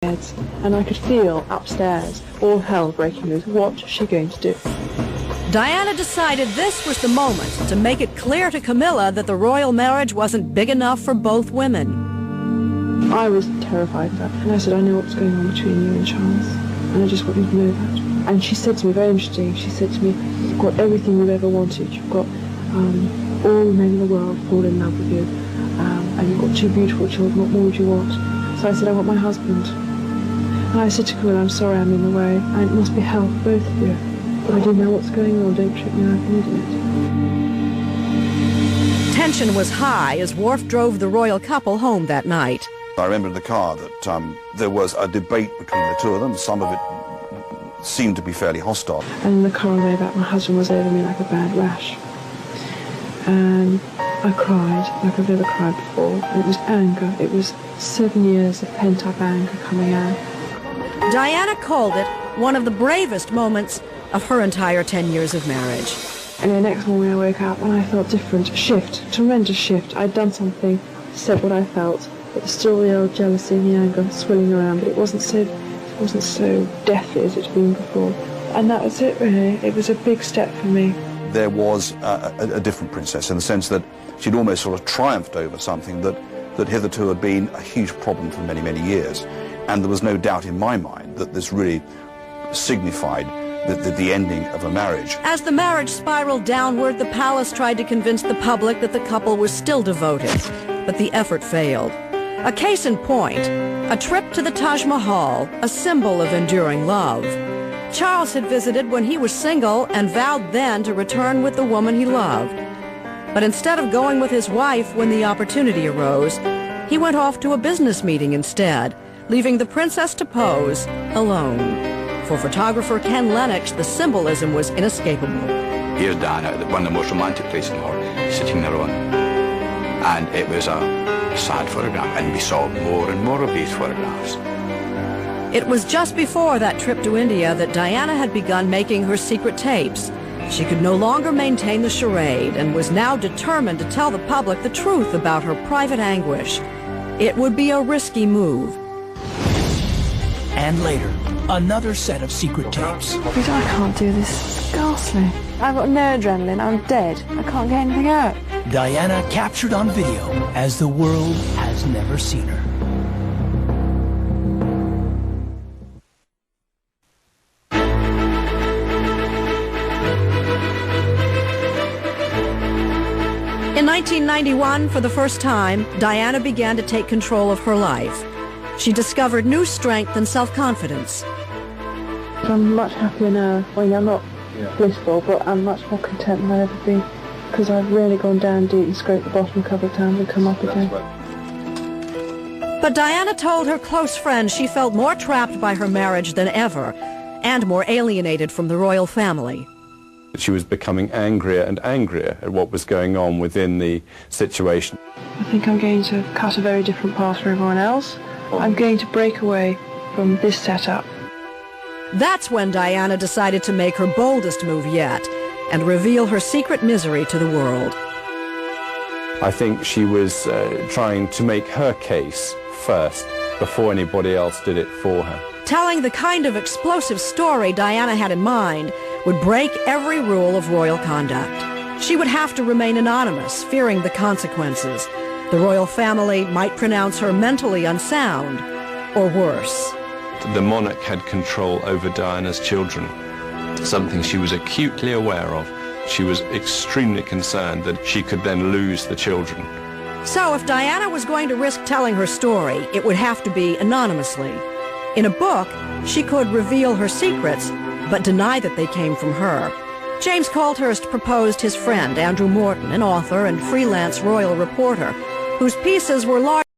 beds, and I could feel upstairs all hell breaking loose. What was she going to do? Diana decided this was the moment to make it clear to Camilla that the royal marriage wasn't big enough for both women. I was terrified of that, and I said, I know what's going on between you and Charles, and I just want you to know that. And she said to me, very interesting, she said to me, you've got everything you've ever wanted. You've got all the men in the world fall in love with you, and you've got 2 beautiful children. What more would you want? So I said, I want my husband. And I said to Camilla, I'm sorry I'm in the way, and it must be hell for both of you. But I didn't know what's going on. Don't trip me, I'm an idiot. Tension was high as Worf drove the royal couple home that night. I remember in the car that there was a debate between the two of them. Some of it seemed to be fairly hostile. And in the car on the way back, my husband was over me like a bad rash. And I cried like I've never cried before. And it was anger. It was 7 years of pent-up anger coming out. Diana called it one of the bravest moments of her entire 10 years of marriage. And the next morning I woke up and I felt different. Shift, tremendous shift. I'd done something, said what I felt. But there's still the old jealousy and the anger swirling around, but it wasn't so deathly as it's been before. And that was it, really. It was a big step for me. There was a different princess in the sense that she'd almost sort of triumphed over something that hitherto had been a huge problem for many, many years. And there was no doubt in my mind that this really signified the ending of a marriage. As the marriage spiraled downward, the palace tried to convince the public that the couple was still devoted, but the effort failed. A case in point, a trip to the Taj Mahal, a symbol of enduring love. Charles had visited when he was single and vowed then to return with the woman he loved. But instead of going with his wife when the opportunity arose, he went off to a business meeting instead, leaving the princess to pose alone. For photographer Ken Lennox, the symbolism was inescapable. Here's Diana at one of the most romantic places in the world, sitting there alone. And it was a sad photograph, and we saw more and more of these photographs. It was just before that trip to India that Diana had begun making her secret tapes. She could no longer maintain the charade and was now determined to tell the public the truth about her private anguish. It would be a risky move. And later, another set of secret tapes. I can't do this. It's ghastly. I've got no adrenaline. I'm dead. I can't get anything out. Diana captured on video as the world has never seen her. In 1991, for the first time, Diana began to take control of her life. She discovered new strength and self-confidence. I'm much happier now. I mean, I'm not blissful, but I'm much more content than I've ever been, because I've really gone down deep and scraped the bottom a couple of times and come up again. But Diana told her close friends she felt more trapped by her marriage than ever, and more alienated from the royal family. She was becoming angrier and angrier at what was going on within the situation. I think I'm going to cut a very different path from everyone else. I'm going to break away from this setup. That's when Diana decided to make her boldest move yet and reveal her secret misery to the world. I think she was trying to make her case first before anybody else did it for her. Telling the kind of explosive story Diana had in mind would break every rule of royal conduct. She would have to remain anonymous, fearing the consequences. The royal family might pronounce her mentally unsound, or worse. The monarch had control over Diana's children, something she was acutely aware of. She was extremely concerned that she could then lose the children. So if Diana was going to risk telling her story, it would have to be anonymously. In a book, she could reveal her secrets, but deny that they came from her. James Colthurst proposed his friend Andrew Morton, an author and freelance royal reporter, whose pieces were large.